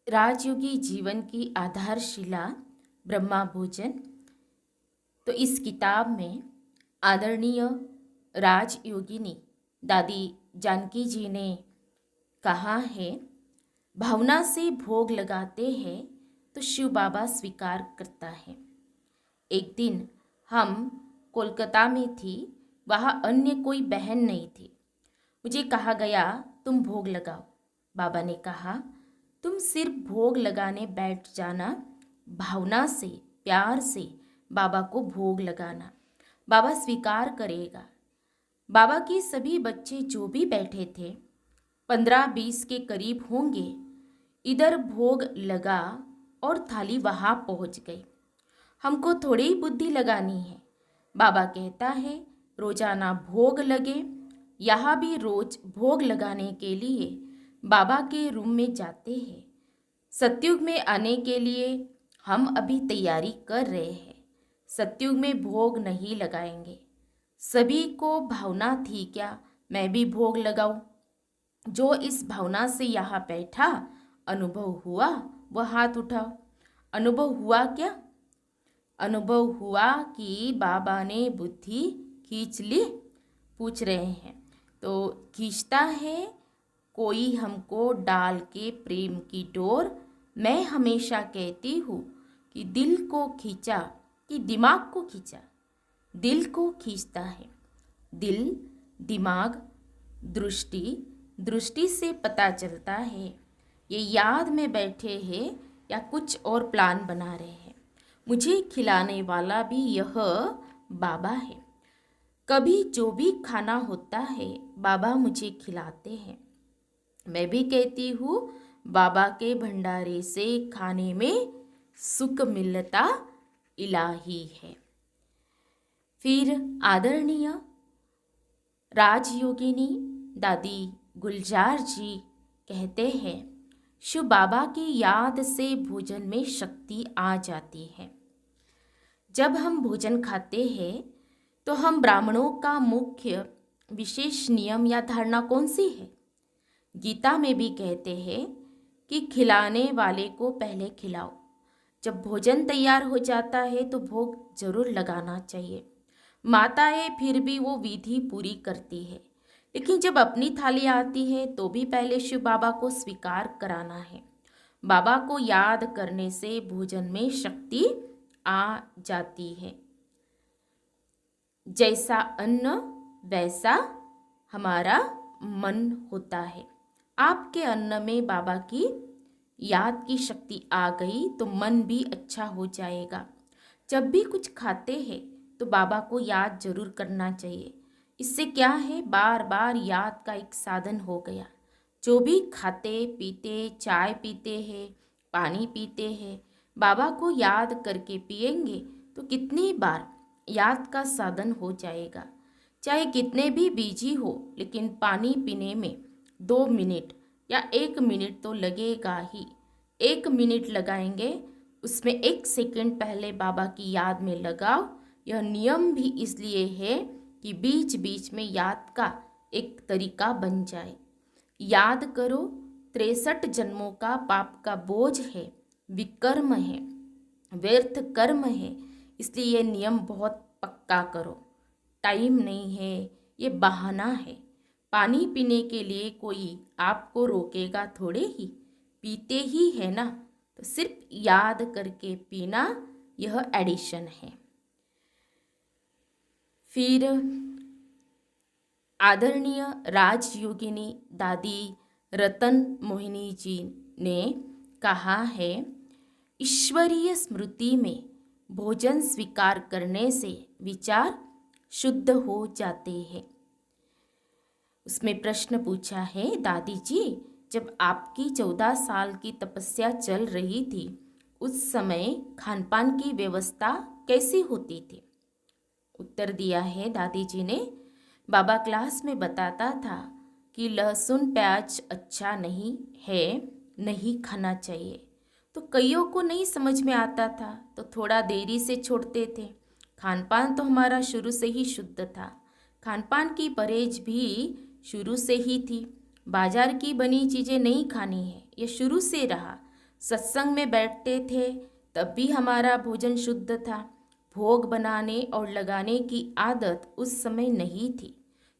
राजयोगी जीवन की आधारशिला ब्रह्मा भोजन। तो इस किताब में आदरणीय राजयोगिनी दादी जानकी जी ने कहा है, भावना से भोग लगाते हैं तो शिव बाबा स्वीकार करता है। एक दिन हम कोलकाता में थी, वहाँ अन्य कोई बहन नहीं थी। मुझे कहा गया तुम भोग लगाओ। बाबा ने कहा तुम सिर्फ भोग लगाने बैठ जाना, भावना से प्यार से बाबा को भोग लगाना, बाबा स्वीकार करेगा। बाबा के सभी बच्चे जो भी बैठे थे 15-20 के करीब होंगे, इधर भोग लगा और थाली वहाँ पहुँच गई। हमको थोड़ी ही बुद्धि लगानी है। बाबा कहता है रोजाना भोग लगे। यहाँ भी रोज भोग लगाने के लिए बाबा के रूम में जाते हैं। सतयुग में आने के लिए हम अभी तैयारी कर रहे हैं। सतयुग में भोग नहीं लगाएंगे। सभी को भावना थी क्या मैं भी भोग लगाऊं? जो इस भावना से यहाँ बैठा अनुभव हुआ वह हाथ उठाओ। अनुभव हुआ क्या? अनुभव हुआ कि बाबा ने बुद्धि खींच ली? पूछ रहे हैं तो खींचता है कोई हमको डाल के प्रेम की डोर। मैं हमेशा कहती हूँ कि दिल को खींचा कि दिमाग को खींचा। दिल को खींचता है। दिल, दिमाग, दृष्टि, दृष्टि से पता चलता है ये याद में बैठे हैं या कुछ और प्लान बना रहे हैं। मुझे खिलाने वाला भी यह बाबा है। कभी जो भी खाना होता है बाबा मुझे खिलाते हैं। मैं भी कहती हूँ बाबा के भंडारे से खाने में सुख मिलता इलाही है। फिर आदरणीय राजयोगिनी दादी गुलजार जी कहते हैं, शिव बाबा की याद से भोजन में शक्ति आ जाती है। जब हम भोजन खाते हैं तो हम ब्राह्मणों का मुख्य विशेष नियम या धारणा कौन सी है? गीता में भी कहते हैं कि खिलाने वाले को पहले खिलाओ। जब भोजन तैयार हो जाता है तो भोग जरूर लगाना चाहिए। माताएं फिर भी वो विधि पूरी करती है, लेकिन जब अपनी थाली आती है तो भी पहले शिव बाबा को स्वीकार कराना है। बाबा को याद करने से भोजन में शक्ति आ जाती है। जैसा अन्न वैसा हमारा मन होता है। आपके अन्न में बाबा की याद की शक्ति आ गई तो मन भी अच्छा हो जाएगा। जब भी कुछ खाते हैं तो बाबा को याद जरूर करना चाहिए। इससे क्या है, बार बार याद का एक साधन हो गया। जो भी खाते पीते, चाय पीते हैं, पानी पीते हैं, बाबा को याद करके पिएंगे तो कितनी बार याद का साधन हो जाएगा। चाहे कितने भी बिजी हो, लेकिन पानी पीने में 2 मिनट या 1 मिनट तो लगेगा ही। 1 मिनट लगाएंगे, उसमें 1 सेकंड पहले बाबा की याद में लगाओ। यह नियम भी इसलिए है कि बीच बीच में याद का एक तरीका बन जाए। याद करो 63 जन्मों का पाप का बोझ है, विकर्म है, व्यर्थ कर्म है। इसलिए ये नियम बहुत पक्का करो। टाइम नहीं है, ये बहाना है। पानी पीने के लिए कोई आपको रोकेगा थोड़े ही, पीते ही है ना। तो सिर्फ याद करके पीना यह एडिशन है। फिर आदरणीय राजयोगिनी दादी रतन मोहिनी जी ने कहा है, ईश्वरीय स्मृति में भोजन स्वीकार करने से विचार शुद्ध हो जाते हैं। उसमें प्रश्न पूछा है, दादी जी जब आपकी 14 साल की तपस्या चल रही थी उस समय खानपान की व्यवस्था कैसी होती थी? उत्तर दिया है दादी जी ने, बाबा क्लास में बताता था कि लहसुन प्याज अच्छा नहीं है, नहीं खाना चाहिए। तो कईयों को नहीं समझ में आता था तो थोड़ा देरी से छोड़ते थे। खानपान तो हमारा शुरू से ही शुद्ध था। खानपान की परहेज भी शुरू से ही थी। बाजार की बनी चीज़ें नहीं खानी है, ये शुरू से रहा। सत्संग में बैठते थे तब भी हमारा भोजन शुद्ध था। भोग बनाने और लगाने की आदत उस समय नहीं थी,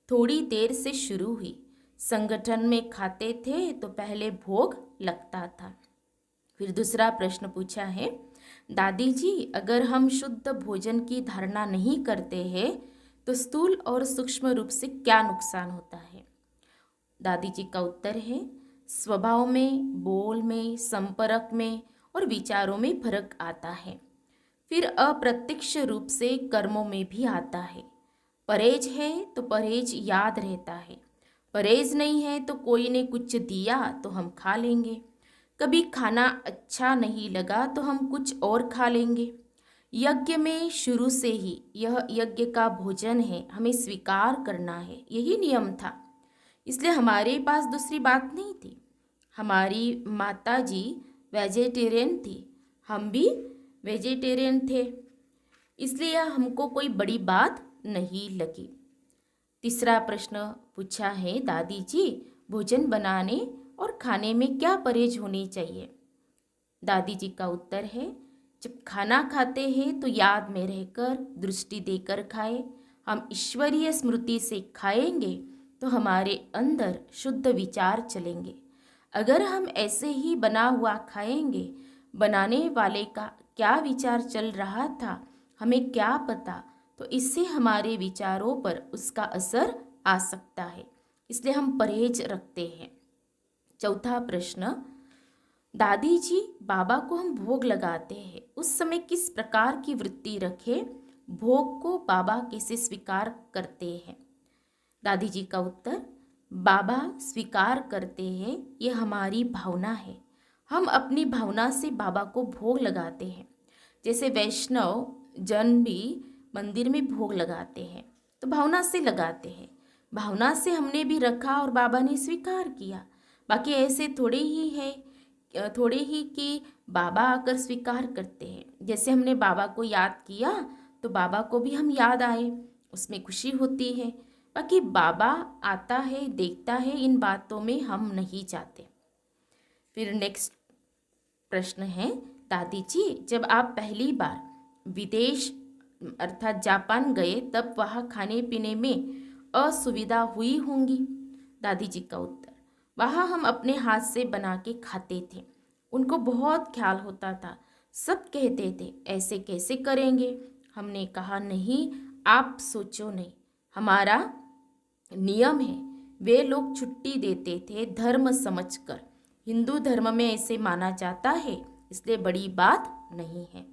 थोड़ी देर से शुरू हुई। संगठन में खाते थे तो पहले भोग लगता था। फिर दूसरा प्रश्न पूछा है, दादी जी अगर हम शुद्ध भोजन की धारणा नहीं करते हैं तो स्थूल और सूक्ष्म रूप से क्या नुकसान होता है? दादी जी का उत्तर है, स्वभाव में, बोल में, संपर्क में और विचारों में फर्क आता है। फिर अप्रत्यक्ष रूप से कर्मों में भी आता है। परहेज है तो परहेज याद रहता है, परहेज नहीं है तो कोई ने कुछ दिया तो हम खा लेंगे। कभी खाना अच्छा नहीं लगा तो हम कुछ और खा लेंगे। यज्ञ में शुरू से ही यह यज्ञ का भोजन है, हमें स्वीकार करना है, यही नियम था। इसलिए हमारे पास दूसरी बात नहीं थी। हमारी माता जी वेजिटेरियन थी, हम भी वेजिटेरियन थे, इसलिए हमको कोई बड़ी बात नहीं लगी। तीसरा प्रश्न पूछा है, दादी जी भोजन बनाने और खाने में क्या परहेज होनी चाहिए? दादी जी का उत्तर है, जब खाना खाते हैं तो याद में रहकर, दृष्टि देकर खाए। हम ईश्वरीय स्मृति से खाएंगे तो हमारे अंदर शुद्ध विचार चलेंगे। अगर हम ऐसे ही बना हुआ खाएंगे, बनाने वाले का क्या विचार चल रहा था हमें क्या पता, तो इससे हमारे विचारों पर उसका असर आ सकता है। इसलिए हम परहेज रखते हैं। चौथा प्रश्न, दादी जी बाबा को हम भोग लगाते हैं, उस समय किस प्रकार की वृत्ति रखें? भोग को बाबा कैसे स्वीकार करते हैं? दादी जी का उत्तर, बाबा स्वीकार करते हैं, ये हमारी भावना है। हम अपनी भावना से बाबा को भोग लगाते हैं। जैसे वैष्णव जन भी मंदिर में भोग लगाते हैं तो भावना से लगाते हैं, भावना से हमने भी रखा और बाबा ने स्वीकार किया। बाकी ऐसे थोड़े ही कि बाबा आकर स्वीकार करते हैं। जैसे हमने बाबा को याद किया तो बाबा को भी हम याद आए, उसमें खुशी होती है। बाकी बाबा आता है, देखता है, इन बातों में हम नहीं जाते। फिर नेक्स्ट प्रश्न है, दादी जी जब आप पहली बार विदेश अर्थात जापान गए तब वहाँ खाने पीने में असुविधा हुई होंगी? दादी जी का उत्तर, वहाँ हम अपने हाथ से बना के खाते थे, उनको बहुत ख्याल होता था। सब कहते थे ऐसे कैसे करेंगे? हमने कहा नहीं, आप सोचो नहीं, हमारा नियम है। वे लोग छुट्टी देते थे धर्म समझकर, हिंदू धर्म में ऐसे माना जाता है, इसलिए बड़ी बात नहीं है।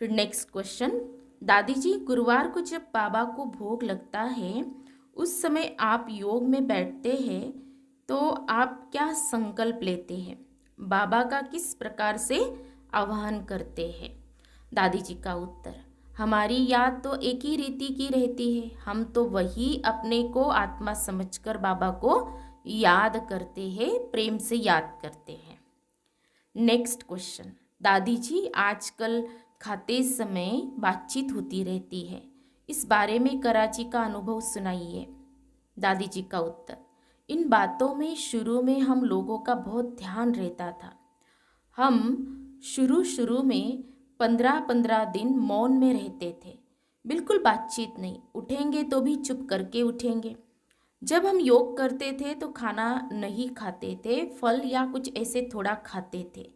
फिर नेक्स्ट क्वेश्चन, दादी जी गुरुवार को जब बाबा को भोग लगता है उस समय आप योग में बैठते हैं तो आप क्या संकल्प लेते हैं? बाबा का किस प्रकार से आह्वान करते हैं? दादी जी का उत्तर, हमारी याद तो एक ही रीति की रहती है, हम तो वही अपने को आत्मा समझकर बाबा को याद करते हैं, प्रेम से याद करते हैं। नेक्स्ट क्वेश्चन, दादी जी आजकल खाते समय बातचीत होती रहती है, इस बारे में कराची का अनुभव सुनाइए। दादी जी का उत्तर, इन बातों में शुरू में हम लोगों का बहुत ध्यान रहता था। हम शुरू में 15-15 दिन मौन में रहते थे, बिल्कुल बातचीत नहीं, उठेंगे तो भी चुप करके उठेंगे। जब हम योग करते थे तो खाना नहीं खाते थे, फल या कुछ ऐसे थोड़ा खाते थे,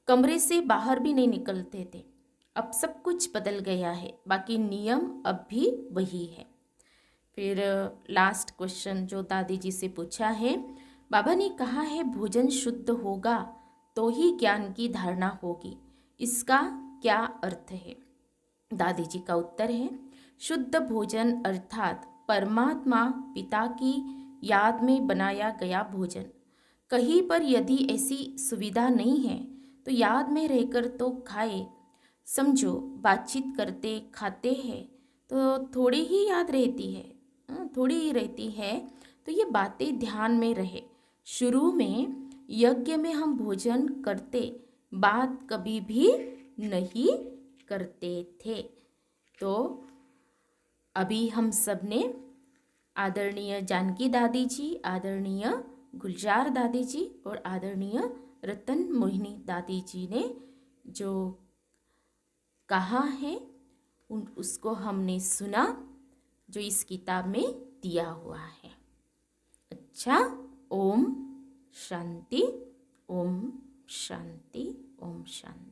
कमरे से बाहर भी नहीं निकलते थे। अब सब कुछ बदल गया है, बाकी नियम अब भी वही है। फिर लास्ट क्वेश्चन जो दादी जी से पूछा है, बाबा ने कहा है भोजन शुद्ध होगा तो ही ज्ञान की धारणा होगी, इसका क्या अर्थ है? दादी जी का उत्तर है, शुद्ध भोजन अर्थात परमात्मा पिता की याद में बनाया गया भोजन। कहीं पर यदि ऐसी सुविधा नहीं है तो याद में रहकर तो खाए। समझो बातचीत करते खाते हैं तो थोड़ी ही याद रहती है, थोड़ी ही रहती है, तो ये बातें ध्यान में रहे। शुरू में यज्ञ में हम भोजन करते, बात कभी भी नहीं करते थे। तो अभी हम सब ने आदरणीय जानकी दादी जी, आदरणीय गुलजार दादी जी और आदरणीय रतन मोहिनी दादी जी ने जो कहा है उसको हमने सुना, जो इस किताब में दिया हुआ है। अच्छा, ओम शांति, ओम शांति, ओम शांति।